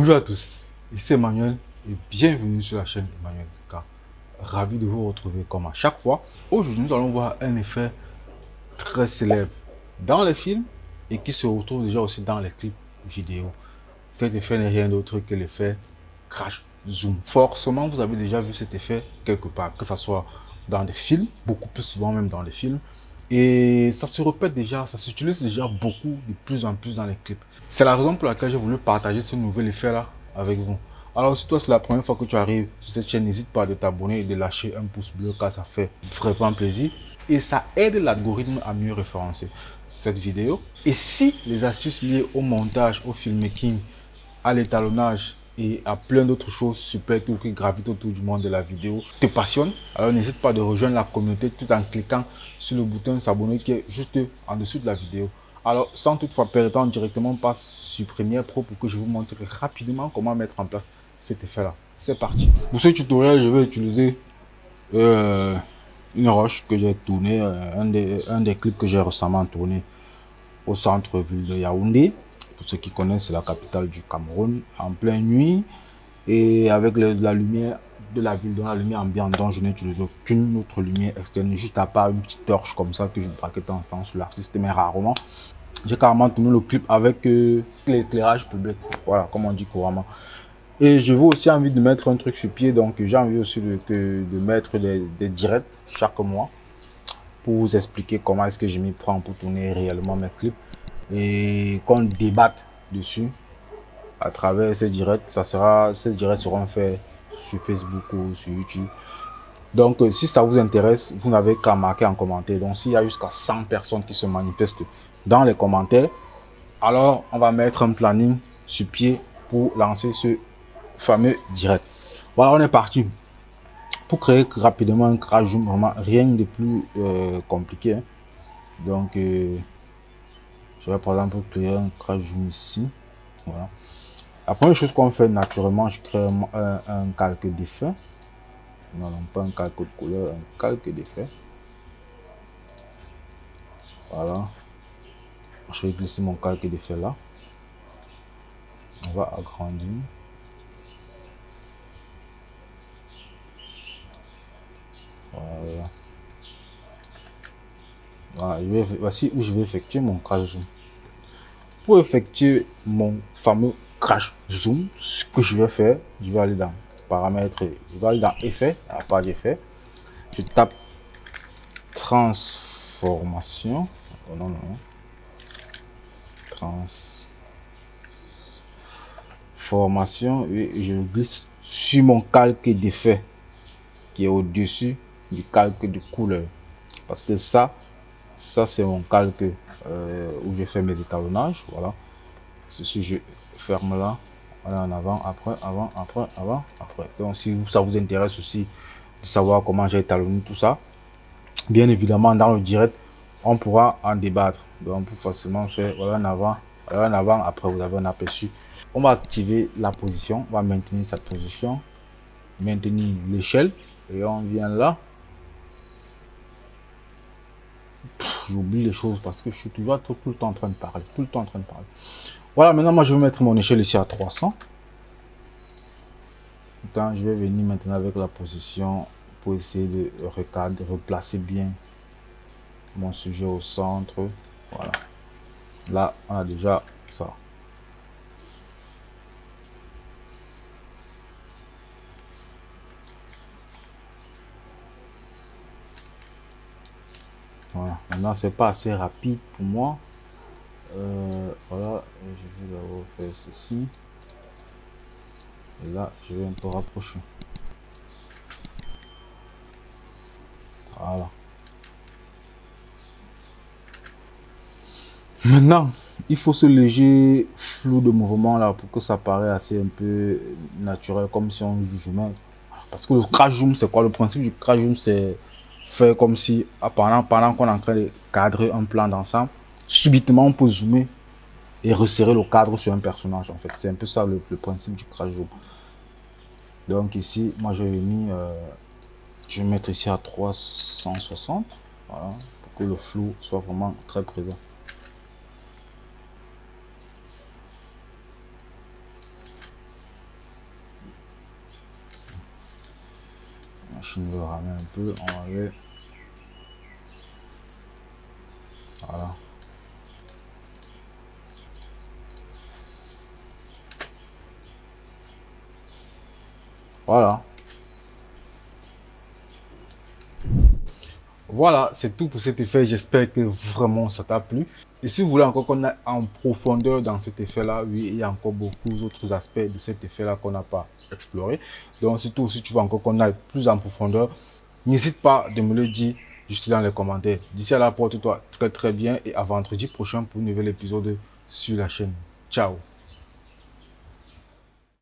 Bonjour à tous, ici Emmanuel et bienvenue sur la chaîne Emmanuel K. Ravi de vous retrouver comme à chaque fois. Aujourd'hui, nous allons voir un effet très célèbre dans les films et qui se retrouve déjà aussi dans les clips vidéo. Cet effet n'est rien d'autre que l'effet crash zoom. Forcément, vous avez déjà vu cet effet quelque part, que ce soit dans des films, beaucoup plus souvent même dans les films. Et ça se répète déjà, ça s'utilise déjà beaucoup, de plus en plus dans les clips. C'est la raison pour laquelle j'ai voulu partager ce nouvel effet-là avec vous. Alors, si toi c'est la première fois que tu arrives sur cette chaîne, n'hésite pas à t'abonner et de lâcher un pouce bleu car ça fait vraiment plaisir. Et ça aide l'algorithme à mieux référencer cette vidéo. Et si les astuces liées au montage, au filmmaking, à l'étalonnage et à plein d'autres choses super cool qui gravitent autour du monde de la vidéo te passionnent, alors n'hésite pas de rejoindre la communauté tout en cliquant sur le bouton s'abonner qui est juste en dessous de la vidéo. Alors sans toutefois perdre temps, directement passe sur Premiere Pro pour que je vous montre rapidement comment mettre en place cet effet là. C'est parti. Pour ce tutoriel, je vais utiliser une roche que j'ai tourné, un des clips que j'ai récemment tourné au centre-ville de Yaoundé. Pour ceux qui connaissent, c'est la capitale du Cameroun, en pleine nuit et avec la lumière de la ville, dans la lumière ambiante, dont je n'utilise aucune autre lumière externe, juste à part une petite torche comme ça que je braquais de temps en temps sur l'artiste, mais rarement. J'ai carrément tourné le clip avec l'éclairage public, voilà, comme on dit couramment. Et je veux aussi envie de mettre un truc sur pied, donc j'ai envie aussi de mettre des directs chaque mois pour vous expliquer comment est-ce que je m'y prends pour tourner réellement mes clips et qu'on débatte dessus à travers ces directs. Ces directs seront faits sur Facebook ou sur YouTube. Donc, si ça vous intéresse, vous n'avez qu'à marquer en commentaire. Donc, s'il y a jusqu'à 100 personnes qui se manifestent dans les commentaires, alors on va mettre un planning sur pied pour lancer ce fameux direct. Voilà, on est parti. Pour créer rapidement un crash zoom, vraiment rien de plus compliqué. Hein. Donc, je vais par exemple créer un crash zoom ici. Voilà. La première chose qu'on fait naturellement, je crée un calque d'effet. Non, non, pas un calque de couleur, un calque d'effet. Voilà. Je vais glisser mon calque d'effet là. On va agrandir. Voilà. Voilà, voici où je vais effectuer mon crash zoom. Pour effectuer mon fameux crash zoom, ce que je vais faire, je vais aller dans paramètres, je vais aller dans effet, à la page effet. Je tape transformation. Oh, non, non. Transformation et je glisse sur mon calque d'effet qui est au-dessus du calque de couleur. Parce que ça c'est mon calque où je fais mes étalonnages. Voilà. Ceci, je ferme là. Voilà, en avant, après, avant, après, avant, après. Donc, si ça vous intéresse aussi de savoir comment j'ai étalonné tout ça, bien évidemment, dans le direct, on pourra en débattre. Donc, on peut facilement faire voilà en avant, après, vous avez un aperçu. On va activer la position, on va maintenir cette position, maintenir l'échelle, et on vient là. J'oublie les choses parce que je suis toujours tout le temps en train de parler, tout le temps en train de parler. Voilà, maintenant, moi, je vais mettre mon échelle ici à 300. Attends, je vais venir maintenant avec la position pour essayer de recadrer, replacer bien mon sujet au centre. Voilà. Là, on a déjà ça. Voilà. Maintenant, c'est pas assez rapide pour moi. Voilà. Je vais d'abord faire ceci. Et là, je vais un peu rapprocher. Voilà. Maintenant, il faut ce léger flou de mouvement là pour que ça paraisse assez un peu naturel, comme si on zoomait. Parce que le crash zoom, c'est quoi? Le principe du crash zoom, c'est faire comme si pendant qu'on est en train de cadrer un plan d'ensemble, subitement on peut zoomer et resserrer le cadre sur un personnage. En fait, c'est un peu ça le principe du crash zoom. Donc ici, moi je vais venir, je vais mettre ici à 360, voilà, pour que le flou soit vraiment très présent. machine veut ramer un peu. On va... Voilà. Voilà. Voilà, c'est tout pour cet effet. J'espère que vraiment ça t'a plu. Et si vous voulez encore qu'on aille en profondeur dans cet effet-là, oui, il y a encore beaucoup d'autres aspects de cet effet-là qu'on n'a pas exploré. Donc, surtout si tu veux encore qu'on aille plus en profondeur, n'hésite pas de me le dire juste dans les commentaires. D'ici à là, porte-toi très très bien et à vendredi prochain pour un nouvel épisode sur la chaîne. Ciao!